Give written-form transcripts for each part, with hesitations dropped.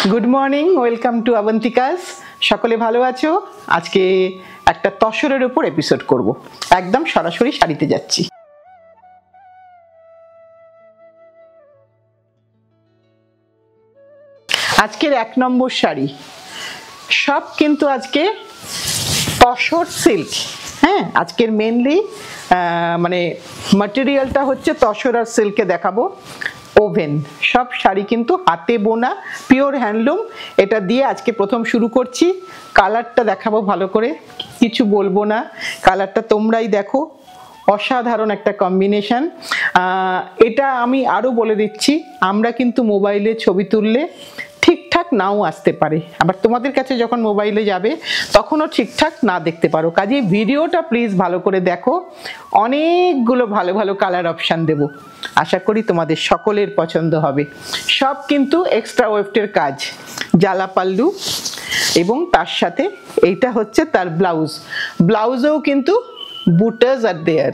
Good morning welcome to अवंतिकास सकले भालो आछो। आज के एक तसरेर ऊपर एपिसोड करब, एकदम सरासरि शाड़ीते जाচ্ছি। आजकेर एक नम्बर शाड़ी सब किन्तु आजके तसर सिल्क। हाँ, आजकेर मेनलि माने मटेरियलटा होच्छे तसर और सिल्के देखाबो। ओभेन सब शाड़ी किन्तु हाथे बोना पिओर हैंडलूम। एटा दिए आज के प्रथम शुरू करছি। कालारटा देखाबो भालो करे, किछु बोलबो ना। कालारटा तोमराई देखो, असाधारण एक कम्बिनेशन। एटा आमी आरो बोले दिচ্ছি, আমরা কিন্তু মোবাইলে ছবি তুললে ঠিকঠাক নাও আসতে পারে, আবার তোমাদের কাছে যখন মোবাইলে যাবে তখনও ঠিকঠাক না দেখতে পারো। কাজেই ভিডিওটা প্লিজ ভালো করে দেখো, অনেকগুলো ভালো ভালো কালার অপশন দেব। আশা করি তোমাদের সকলের পছন্দ হবে। সব কিন্তু এক্সট্রা ওয়েফটের কাজ, জালা পাল্লু এবং তার সাথে এইটা হচ্ছে তার ব্লাউজ। ব্লাউজেও কিন্তু বুটাস আর দেয়ার।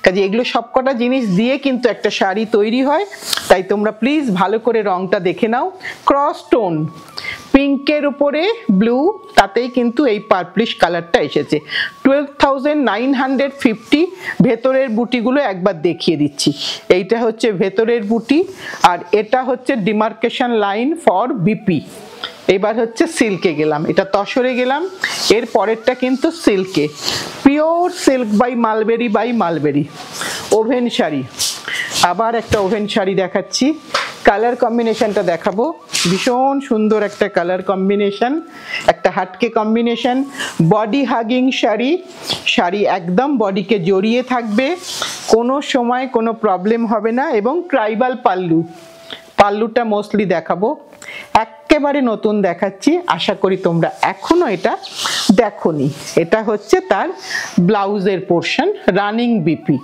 কাজে এগুলো সবকটা জিনিস দিয়ে কিন্তু একটা শাড়ি তৈরি হয়। তাই তোমরা প্লিজ ভালো করে রংটা দেখে নাও। ক্রস টোন পিঙ্কের উপরে ব্লু, তাতেই কিন্তু এই পার্পলিশ কালারটা এসেছে। 12,950। ভেতরের বুটিগুলো একবার দেখিয়ে দিচ্ছি। এইটা হচ্ছে ভেতরের বুটি আর এটা হচ্ছে ডিমার্কেশন লাইন ফর বিপি। এবার হচ্ছে সিল্কে গেলাম, এটা তসরে গেলাম, এর পরেরটা কিন্তু সিল্কে। Pure silk by mulberry woven sari. আবার একটা ওভেন শাড়ি দেখাচ্ছি। কালার কম্বিনেশনটা দেখাবো, ভীষণ সুন্দর একটা কালার কম্বিনেশন, একটা হাটকে combination. Body hugging sari, sari একদম বডিকে জড়িয়ে থাকবে, কোনো সময় কোনো প্রবলেম হবে না। এবং ট্রাইবাল পাল্লু, পাল্লুটা মোস্টলি দেখাবো, একেবারে নতুন দেখাচ্ছি। আশা করি তোমরা এখনো এটা দেখোনি। এটা হচ্ছে তার ব্লাউজের পোর্শন, রানিং বিপি।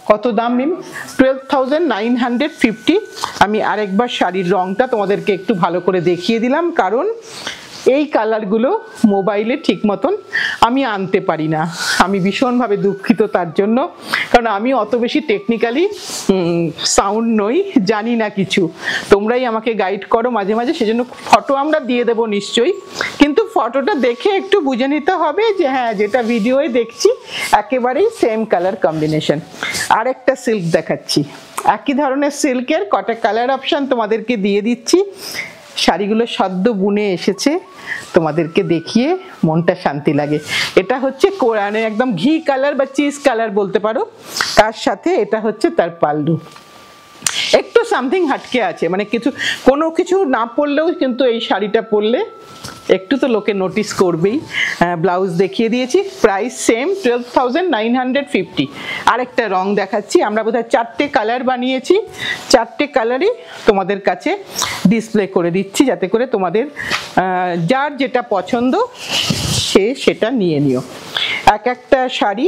কত দাম মিম? 12,950। আমি আরেকবার শাড়ির রংটা তোমাদেরকে একটু ভালো করে দেখিয়ে দিলাম, কারণ এই কালারগুলো মোবাইলে ঠিক মতন আমি আনতে পারি না। আমি ভীষণভাবে দুঃখিত তার জন্য, কারণ আমি অত বেশি টেকনিক্যালি সাউন্ড নই, জানি না কিছু। তোমরাই আমাকে গাইড করো মাঝে মাঝে, সেজন্য ফটো আমরা দিয়ে দেবো নিশ্চয়ই, কিন্তু ফটোটা দেখে একটু বুঝে নিতে হবে যে হ্যাঁ যেটা ভিডিওয়ে দেখছি একেবারেই সেম কালার কম্বিনেশন। আরেকটা সিল্ক দেখাচ্ছি, একই ধরনের সিল্কের কটা কালার অপশান তোমাদেরকে দিয়ে দিচ্ছি। শাড়িগুলো সদ্য বুনে এসেছে, তোমাদেরকে দেখিয়ে মনটা শান্তি লাগে। এটা হচ্ছে কোরআনে একদম ঘি কালার বা চিজ কালার বলতে পারো, তার সাথে এটা হচ্ছে তার পাল্লু। একটু সামথিং হাটকে আছে, মানে কোনো কিছু না পরলেও কিন্তু এই শাড়িটা পরলে একটু তো লোকে নোটিস করবেই। ব্লাউজ দেখিয়ে দিয়েছি, প্রাইস সেম 12,950। আরেকটা রং দেখাচ্ছি। আমরা বোধহয় 4টে কালার বানিয়েছি, 4টে কালারই তোমাদের কাছে ডিসপ্লে করে দিচ্ছি, যাতে করে তোমাদের যার যেটা পছন্দ সে সেটা নিয়ে নিও। এক একটা শাড়ি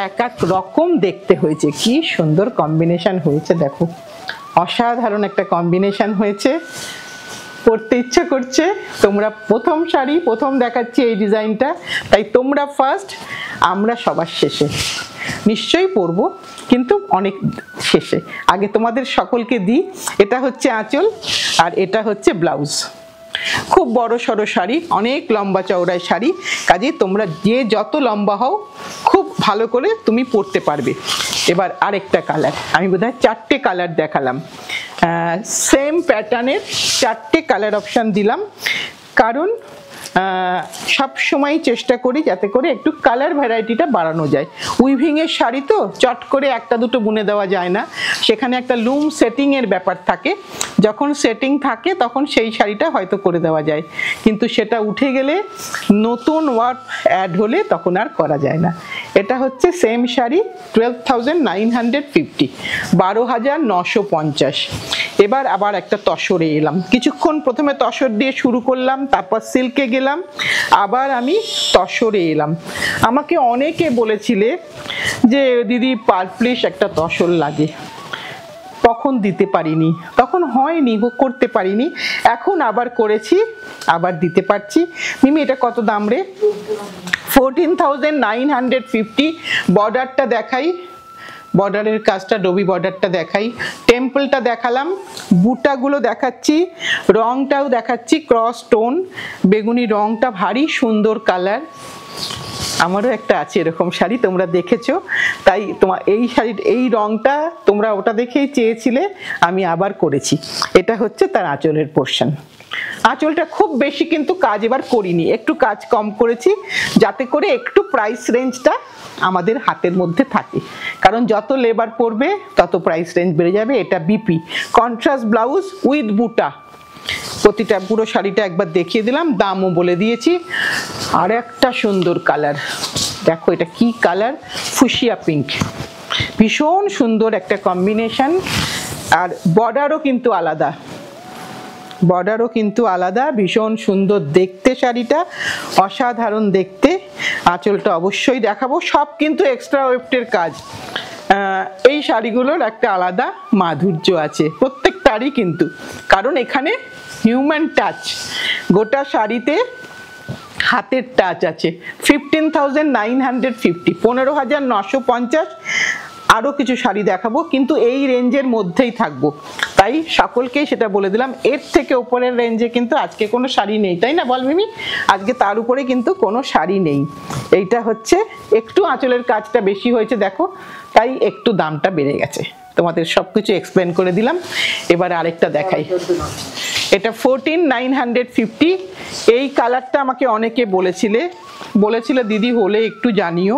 এক এক রকম দেখতে হয়েছে, কি সুন্দর কম্বিনেশন হয়েছে দেখো, অসাধারণ একটা কম্বিনেশন হয়েছে, পরতে ইচ্ছা করছে। তোমরা প্রথম শাড়ি প্রথম দেখাচ্ছি এই ডিজাইনটা, তাই তোমরা ফার্স্ট, আমরা সবার শেষে নিশ্চয়ই পরবো, কিন্তু অনেক শেষে। আগে তোমাদের সকলকে দিই। এটা হচ্ছে আঁচল আর এটা হচ্ছে ব্লাউজ। খুব বড় সড়ো শাড়ি, অনেক লম্বা চওড়ায় শাড়ি, কাজে তোমরা যে যত লম্বা হও খুব ভালো করে তুমি পরতে পারবে। এবার আরেকটা কালার, আমি বোধহয় 4টে কালার দেখালাম, সেম প্যাটার্নের 4টে কালার অপশান দিলাম, কারণ সব সময় চেষ্টা করি যাতে করে একটু কালার ভ্যারাইটিটা বাড়ানো যায়। উইভিংয়ের শাড়ি তো চট করে একটা দুটো বুনে দেওয়া যায় না, সেখানে একটা লুম সেটিংয়ের ব্যাপার থাকে। যখন সেটিং থাকে তখন সেই শাড়িটা হয়তো করে দেওয়া যায়, কিন্তু সেটা উঠে গেলে নতুন ওয়ার্ক অ্যাড হলে তখন আর করা যায় না। এটা হচ্ছে সেম শাড়ি, 12,950, 12,950। এবার আবার একটা তসরে এলাম, কিছুক্ষণ প্রথমে তসর দিয়ে শুরু করলাম, তারপর সিল্কে গেলাম, আবার আমি তসরে এলাম। আমাকে অনেকে বলেছিলে যে দিদি পার্পলিশ একটা তসর লাগে, তখন দিতে পারিনি, তখন হয়নি, করতে পারিনি। এখন আবার করেছি, আবার দিতে পারছি। মিমি এটা কত দাম রে? 14,950। বর্ডারটা দেখাই, বর্ডারের কাজটা, ডবি বর্ডারটা দেখাই, টেম্পলটা দেখালাম, বুটাগুলো দেখাচ্ছি, রংটাও দেখাচ্ছি, ক্রস টোন বেগুনি রংটা ভারী সুন্দর কালার। আমারও একটা আছে এরকম শাড়ি, তোমরা দেখেছো, তাই তোমার এই শাড়ির এই রংটা তোমরা ওটা দেখেই চেয়েছিলে, আমি আবার করেছি। এটা হচ্ছে তার আঁচলের পোর্শন। আঁচলটা খুব বেশি কিন্তু কাজ এবার করিনি, একটু কাজ কম করেছি যাতে করে একটু প্রাইস রেঞ্জটা আমাদের হাতের মধ্যে থাকে, কারণ যত লেবার পড়বে তত প্রাইস রেঞ্জ বেড়ে যাবে। এটা বিপি কন্ট্রাস্ট ব্লাউজ উইথ বুটা, প্রতিটা পুরো শাড়িটা একবার দেখিয়ে দিলাম, দামও বলে দিয়েছি। আর একটা সুন্দর কালার দেখো, এটা কি কালার, ফুশিয়া পিঙ্ক, ভীষণ সুন্দর একটা কম্বিনেশন। আর বর্ডারও কিন্তু আলাদা, বর্ডারও কিন্তু আলাদা, ভীষণ সুন্দর দেখতে শাড়িটা, অসাধারণ দেখতে। আঁচলটা অবশ্যই দেখাবো, সব কিন্তু এক্সট্রা ওয়েফটের কাজ। এই শাড়িগুলোর একটা আলাদা মাধুর্য আছে প্রত্যেকটারই কিন্তু, কারণ এখানে হিউম্যান টাচ, গোটা শাড়িতে হাতের টাচ আছে। 15,950, 15,950। আরও কিছু শাড়ি দেখাবো কিন্তু এই রেঞ্জের মধ্যেই থাকবো, তাই সকলকেই সেটা বলে দিলাম। এর থেকে ওপরের রেঞ্জে কিন্তু আজকে কোনো শাড়ি নেই, তাই না বল মিমি? আজকে তার উপরে কিন্তু কোনো শাড়ি নেই। এইটা হচ্ছে একটু আঁচলের কাজটা বেশি হয়েছে দেখো, তাই একটু দামটা বেড়ে গেছে। তোমাদের সব কিছু এক্সপ্লেন করে দিলাম। এবার আরেকটা দেখাই, এটা 14,950। এই কালারটা আমাকে অনেকে বলেছিলে দিদি হলে একটু জানিও।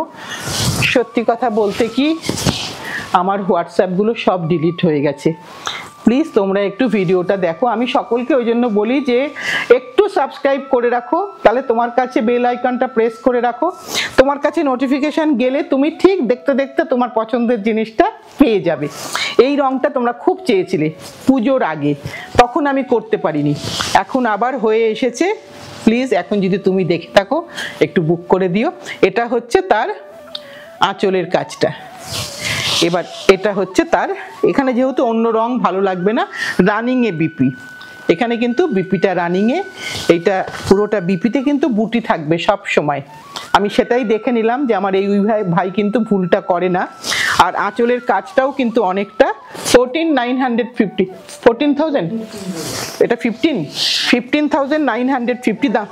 সত্যি কথা বলতে কি, আমার হোয়াটসঅ্যাপগুলো সব ডিলিট হয়ে গেছে। প্লিজ তোমরা একটু ভিডিওটা দেখো। আমি সকলকে ওই জন্য বলি যে একটু সাবস্ক্রাইব করে রাখো, তাহলে তোমার কাছে বেল আইকনটা প্রেস করে রাখো, তোমার কাছে নোটিফিকেশন গেলে তুমি ঠিক দেখতে দেখতে তোমার পছন্দের জিনিসটা পেয়ে যাবে। এই রংটা তোমরা খুব চেয়েছিলে পুজোর আগে, তখন আমি করতে পারিনি, এখন আবার হয়ে এসেছে। প্লিজ এখন যদি তুমি দেখে থাকো একটু বুক করে দিও। এটা হচ্ছে তার আঁচলের কাজটা। এবার এটা হচ্ছে তার, এখানে যেহেতু অন্য রং ভালো লাগবে না, রানিংয়ে বিপি, এখানে কিন্তু বিপিটা রানিংয়ে, এইটা পুরোটা বিপিতে কিন্তু বুটি থাকবে সব সময়। আমি সেটাই দেখে নিলাম যে আমার এই ভাই কিন্তু ভুলটা করে না। আর আঁচলের কাজটাও কিন্তু অনেকটা। 14,950, 14,000, এটা 15,950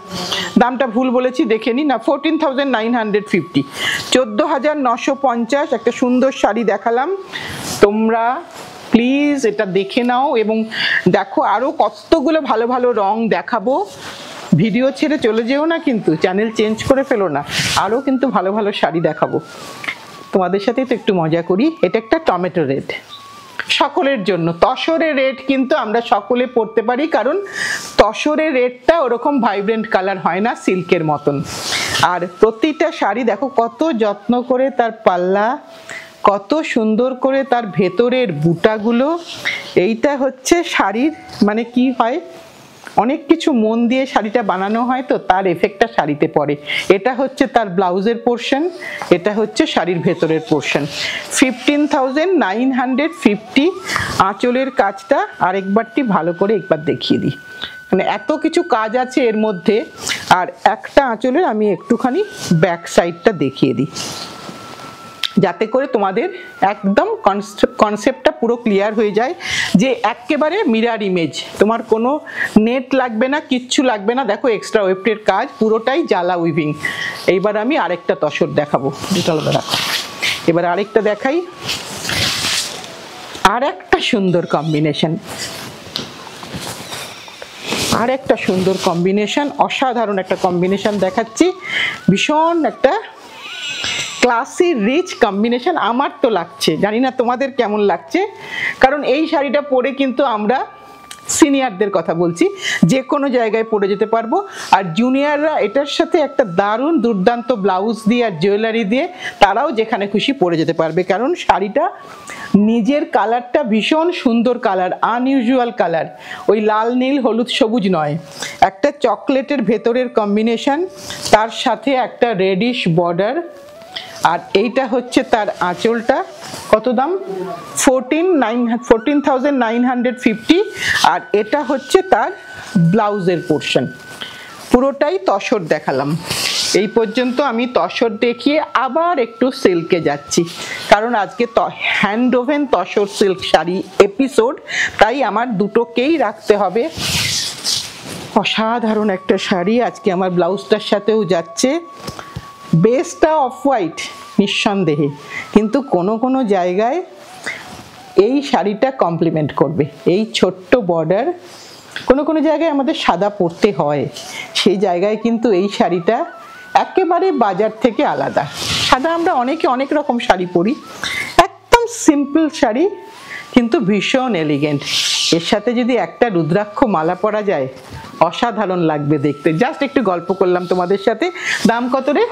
দামটা ভুল বলেছি, দেখে নি না, 14,950, 14,950। একটা সুন্দর শাড়ি দেখালাম, তোমরা প্লিজ এটা দেখে নাও এবং দেখো আরো কতগুলো ভালো ভালো রং দেখাবো। ভিডিও ছেড়ে চলে যেও না কিন্তু, চ্যানেল চেঞ্জ করে ফেলো না, আরো কিন্তু ভালো ভালো শাড়ি দেখাবো। তোমাদের সাথেই তো একটু মজা করি। এটা একটা টমেটো রেড, সকলের জন্য। তসরের রেড কিন্তু আমরা সকলে পরতে পারি, কারণ তসরের রেডটা ওরকম ভাইব্রেন্ট কালার হয় না সিল্কের মতন। আর প্রতিটা শাড়ি দেখো কত যত্ন করে তার পাল্লা, কত সুন্দর করে তার ভেতরের বুটাগুলো। এইটা হচ্ছে শাড়ির মানে কি হয়, অনেক কিছু মন দিয়ে শাড়িটা বানানো হয় তো তার এফেক্টটা শাড়িতে পড়ে। এটা হচ্ছে তার ব্লাউজের পোর্শন, এটা হচ্ছে শাড়ির ভেতরের পোর্শন। 15,950। আঁচলের কাজটা আরেকবারটি ভালো করে একবার দেখিয়ে দিই, মানে এত কিছু কাজ আছে এর মধ্যে। আর একটা আঁচলের আমি একটুখানি ব্যাক সাইডটা দেখিয়ে দিই, যাতে করে তোমাদের একদম কনসেপ্টটা পুরো ক্লিয়ার হয়ে যায় যে একেবারে মিরার ইমেজ, তোমার কোনো নেট লাগবে না, কিচ্ছু লাগবে না। দেখো এক্সট্রা ওয়েফটের কাজ, পুরোটাই জালা উইভিং। এইবার আমি আরেকটা তসর দেখাবো, এবার আরেকটা দেখাই। আর একটা সুন্দর কম্বিনেশন, আর একটা সুন্দর কম্বিনেশন, অসাধারণ একটা কম্বিনেশন দেখাচ্ছি। ভীষণ একটা ক্লাসি রিচ কম্বিনেশন আমার তো লাগছে, জানি না তোমাদের কেমন লাগছে। কারণ এই শাড়িটা পরে কিন্তু আমরা সিনিয়রদের কথা বলছি, যে কোনো জায়গায় পরে যেতে পারবো। আর জুনিয়ররা এটার সাথে একটা দারুণ দুর্দান্ত ব্লাউজ দিয়ে আর জুয়েলারি দিয়ে তারাও যেখানে খুশি পরে যেতে পারবে, কারণ শাড়িটা নিজের কালারটা ভীষণ সুন্দর কালার, আনইউজুয়াল কালার, ওই লাল নীল হলুদ সবুজ নয়, একটা চকলেটের ভেতরের কম্বিনেশন, তার সাথে একটা রেডিশ বর্ডার। আর এইটা হচ্ছে তার আঁচলটা, কত দাম, 14,950। আর এটা হচ্ছে তার ব্লাউজের পোর্শন। পুরোটাই তসর দেখালাম, এই পর্যন্ত আমি তসর দেখিয়ে আবার একটু সিল্কে যাচ্ছি, কারণ আজকে hand woven tussar silk sari episode, তাই আমার দুটোকেই রাখতে হবে। অসাধারণ একটা শাড়ি, আজকে আমার ব্লাউজটার সাথেও যাচ্ছে। বেসটা অফ হোয়াইট নিঃসন্দেহে, কিন্তু কোনো কোনো জায়গায় এই শাড়িটা কমপ্লিমেন্ট করবে। এই ছোট্ট বর্ডার, কোনো কোনো জায়গায় আমাদের সাদা পরতে হয়, সেই জায়গায় কিন্তু এই শাড়িটা একেবারে বাজার থেকে আলাদা। সাদা আমরা অনেকে অনেক রকম শাড়ি পরি, একদম সিম্পল শাড়ি কিন্তু ভীষণ এলিগেন্ট। এর সাথে যদি একটা রুদ্রাক্ষ মালা পরা যায় অসাধারণ লাগবে দেখতে। জাস্ট একটু গল্প করলাম তোমাদের সাথে। দাম কত রে?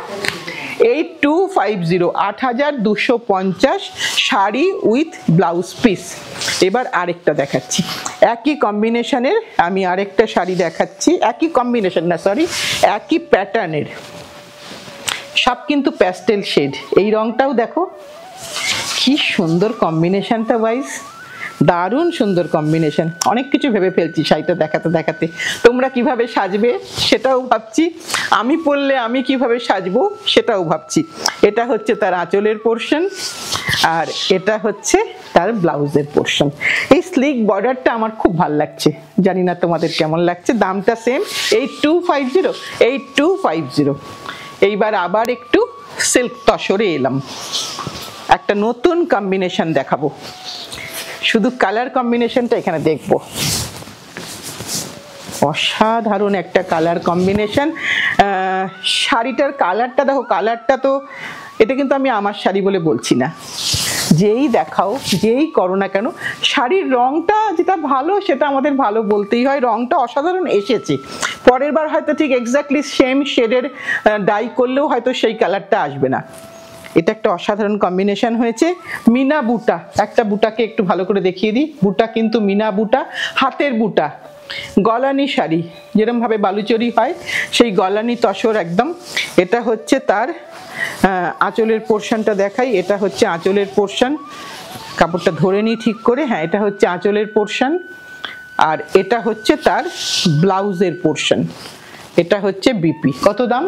8250, 8250 শাড়ি উইথ ব্লাউজ পিস। এবার আরেকটা দেখাচ্ছি, একই কম্বিনেশনের আমি আরেকটা শাড়ি দেখাচ্ছি। একই কম্বিনেশন না, সরি, একই প্যাটার্নের, সব কিন্তু প্যাস্টেল শেড। এই রংটাও দেখো কি সুন্দর কম্বিনেশনটা ওয়াইজ, দারুণ সুন্দর কম্বিনেশন। অনেক কিছু ভেবে ফেলছি শাড়িটা দেখাতে দেখাতে। তোমরা কিভাবে সাজবে সেটাও ভাবছি, আমি পরলে আমি কিভাবে সাজবো সেটাও ভাবছি। এটা হচ্ছে তার আঁচলের পোর্শন, আর এটা হচ্ছে তার ব্লাউজের পোর্শন। এই স্লিক বর্ডারটা আমার খুব ভালো লাগছে, জানি না তোমাদের কেমন লাগছে। দামটা সেম 8250, 8250। এইবার আবার একটু সিল্ক তসরে এলাম, একটা নতুন কম্বিনেশন দেখাবো। শুধু কালার কম্বিনেশনটা এখানে দেখবো, অসাধারণ একটা কালার কম্বিনেশন। শাড়িটার কালারটা দেখো, কালারটা তো এটা কিন্তু আমি আমার শাড়ি বলে বলছি না, যেই দেখাও যেই করো না কেন শাড়ির রংটা যেটা ভালো সেটা আমাদের ভালো বলতেই হয়। রংটা অসাধারণ এসেছে, পরের বার হয়তো ঠিক এক্স্যাক্টলি সেম শেডের ডাই করলেও হয়তো সেই কালারটা আসবে না। এটা একটা অসাধারণ কম্বিনেশন হয়েছে। মিনা বুটা, একটা বুটাকে একটু ভালো করে দেখিয়ে দিই। বুটা কিন্তু মিনা বুটা, হাতের বুটা, গলানি শাড়ি যেরকম ভাবে বালুচরি হয় সেই গলানি তসর একদম। এটা হচ্ছে তার আঁচলের পোর্শনটা দেখাই, এটা হচ্ছে আঁচলের পোর্শন। কাপড়টা ধরে নিই ঠিক করে, হ্যাঁ এটা হচ্ছে আঁচলের পোর্শন, আর এটা হচ্ছে তার ব্লাউজের পোর্শন। এটা হচ্ছে বিপি। কত দাম?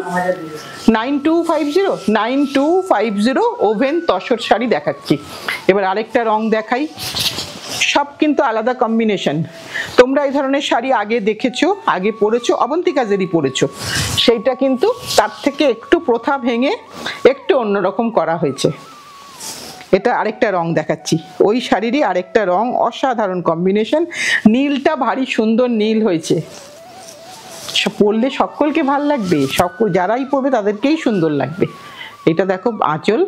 9250, 9250 ওভেন তসর শাড়ি দেখাচ্ছি। এবার আরেকটা রং দেখাই, সব কিন্তু আলাদা কম্বিনেশন। তোমরা এই ধরনের শাড়ি আগে দেখেছো, আগে পরেছো, অবন্তিকা জেরি পরেছো, সেইটা কিন্তু তার থেকে একটু প্রথা ভেঙে একটু অন্যরকম করা হয়েছে। এটা আরেকটা রং দেখাচ্ছি, ওই শাড়িরই আরেকটা রং, অসাধারণ কম্বিনেশন। নীলটা ভারী সুন্দর নীল হয়েছে, পরলে সকলকে ভাল লাগবে, যারাই পরবে তাদেরকেই সুন্দর লাগবে। এটা দেখো আঁচল,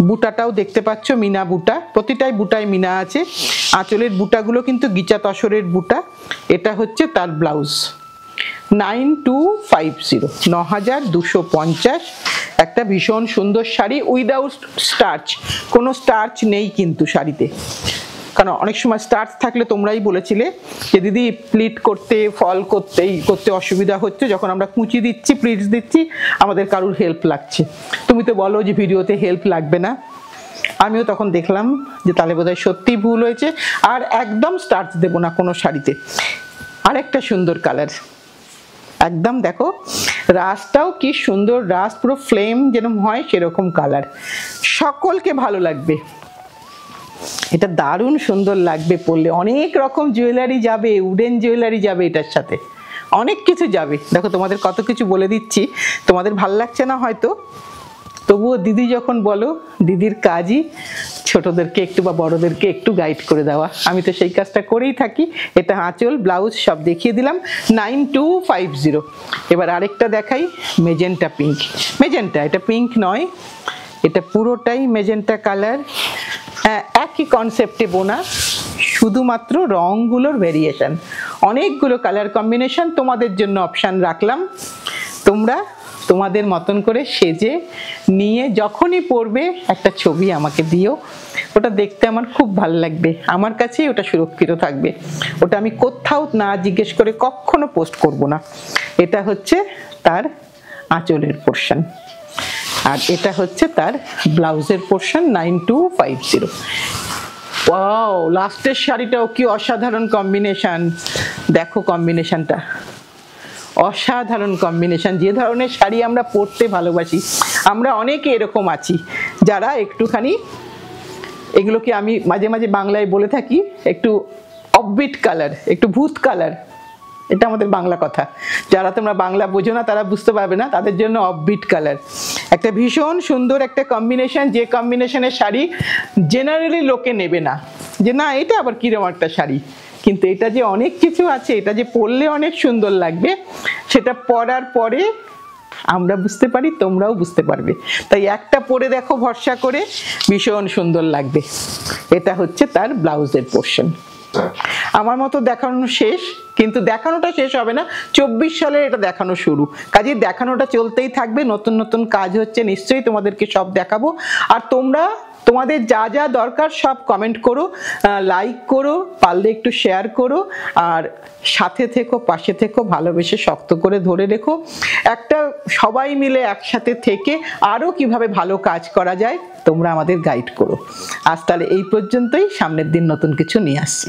বুটাটাও দেখতে পাচ্ছ মিনা বুটা, প্রতিটাই বুটায় মিনা আছে। আঁচলের বুটাগুলো কিন্তু গিচা তসরের বুটা। এটা হচ্ছে তার ব্লাউজ। 9250, 9250, একটা ভীষণ সুন্দর শাড়ি উইদাউট স্টার্চ। কোনো স্টার্চ নেই কিন্তু শাড়িতে, কারণ অনেক সময় স্টার্চ থাকলে তোমরাই বলেছিলে যে দিদি প্লিট করতে ফল করতে অসুবিধা হচ্ছে, যখন আমরা কুচি দিচ্ছি প্লিটস দিচ্ছি আমাদের কারুর হেল্প লাগছে। তুমি তো বলো যে ভিডিওতে হেল্প লাগবে না, আমিও তখন দেখলাম যে তাহলে বোধহয় সত্যিই ভুল হয়েছে। আর একদম স্টার্চ দেবো না কোনো শাড়িতে। আরেকটা সুন্দর কালার, একদম দেখো রাসটাও কি সুন্দর, রাস পুরো ফ্লেম যেরকম হয় সেরকম কালার, সকলকে ভালো লাগবে। এটা দারুণ সুন্দর লাগবে পরলে, অনেক রকম জুয়েলারি যাবে, উডেন জুয়েলারি যাবে, এটার সাথে অনেক কিছু যাবে। দেখো তোমাদের কত কিছু বলে দিচ্ছি, তোমাদের ভাল লাগছে না হয়তো, তবুও দিদি যখন বলো, দিদির কাজই ছোটদেরকে একটু বা বড়দেরকে একটু গাইড করে দেওয়া, আমি তো সেই কাজটা করেই থাকি। এটা আঁচল ব্লাউজ সব দেখিয়ে দিলাম। 9250। এবার আরেকটা দেখাই, মেজেন্টা পিঙ্ক। মেজেন্টা, এটা পিঙ্ক নয়, এটা পুরোটাই মেজেন্টা কালার। একই কনসেপ্টে বোনা, শুধুমাত্র রংগুলোর ভেরিয়েশন। অনেকগুলো কালার কম্বিনেশন তোমাদের জন্য অপশান রাখলাম, তোমরা তোমাদের মতন করে সেজে নিয়ে যখনই পরবে একটা ছবি আমাকে দিও, ওটা দেখতে আমার খুব ভালো লাগবে, আমার কাছেই ওটা সুরক্ষিত থাকবে, ওটা আমি কোথাও না জিজ্ঞেস করে কখনো পোস্ট করব না। এটা হচ্ছে তার আঁচলের পোর্শন, আর এটা হচ্ছে তার ব্লাউজের পোর্শন। 9250। ওয়াও, লাস্টের শাড়িটাও কি অসাধারণ কম্বিনেশন, দেখো কম্বিনেশনটা অসাধারণ কম্বিনেশন। যে ধরনের শাড়ি আমরা পরতে ভালোবাসি, আমরা অনেকে এরকম আছি যারা একটুখানি এগুলোকে আমি মাঝে মাঝে বাংলায় বলে থাকি একটু অফবিট কালার, একটু ভূত কালার। এটা আমাদের বাংলা কথা, যারা তোমরা বাংলা বোঝো না তারা বুঝতে পারবে না, তাদের জন্য অফবিট কালার একটা ভীষণ সুন্দর একটা কম্বিনেশন, যে কম্বিনেশনের শাড়ি জেনারেলি লোকে নেবে না, যে না এটা আবার কিরকম একটা শাড়ি, কিন্তু এটা যে অনেক কিছু আছে, এটা যে পরলে অনেক সুন্দর লাগবে, সেটা পরার পরে আমরা বুঝতে পারি, তোমরাও বুঝতে পারবে। তাই একটা পরে দেখো ভরসা করে, ভীষণ সুন্দর লাগবে। এটা হচ্ছে তার ব্লাউজের পোর্শন। আমার মতো দেখানো শেষ, কিন্তু দেখানোটা শেষ হবে না, 24 সালে এটা দেখানো শুরু, কাজেই দেখানোটা চলতেই থাকবে। নতুন নতুন কাজ হচ্ছে, নিশ্চয়ই তোমাদেরকে সব দেখাবো। আর তোমরা তোমাদের যা যা দরকার সব কমেন্ট করো, লাইক করো, পারলে একটু শেয়ার করো, আর সাথে থেকো, পাশে থেকো, ভালোবেসে শক্ত করে ধরে রেখো। একটা সবাই মিলে একসাথে থেকে আরও কিভাবে ভালো কাজ করা যায় তোমরা আমাদের গাইড করো। আজ তাহলে এই পর্যন্তই, সামনের দিন নতুন কিছু নিয়ে আসছি।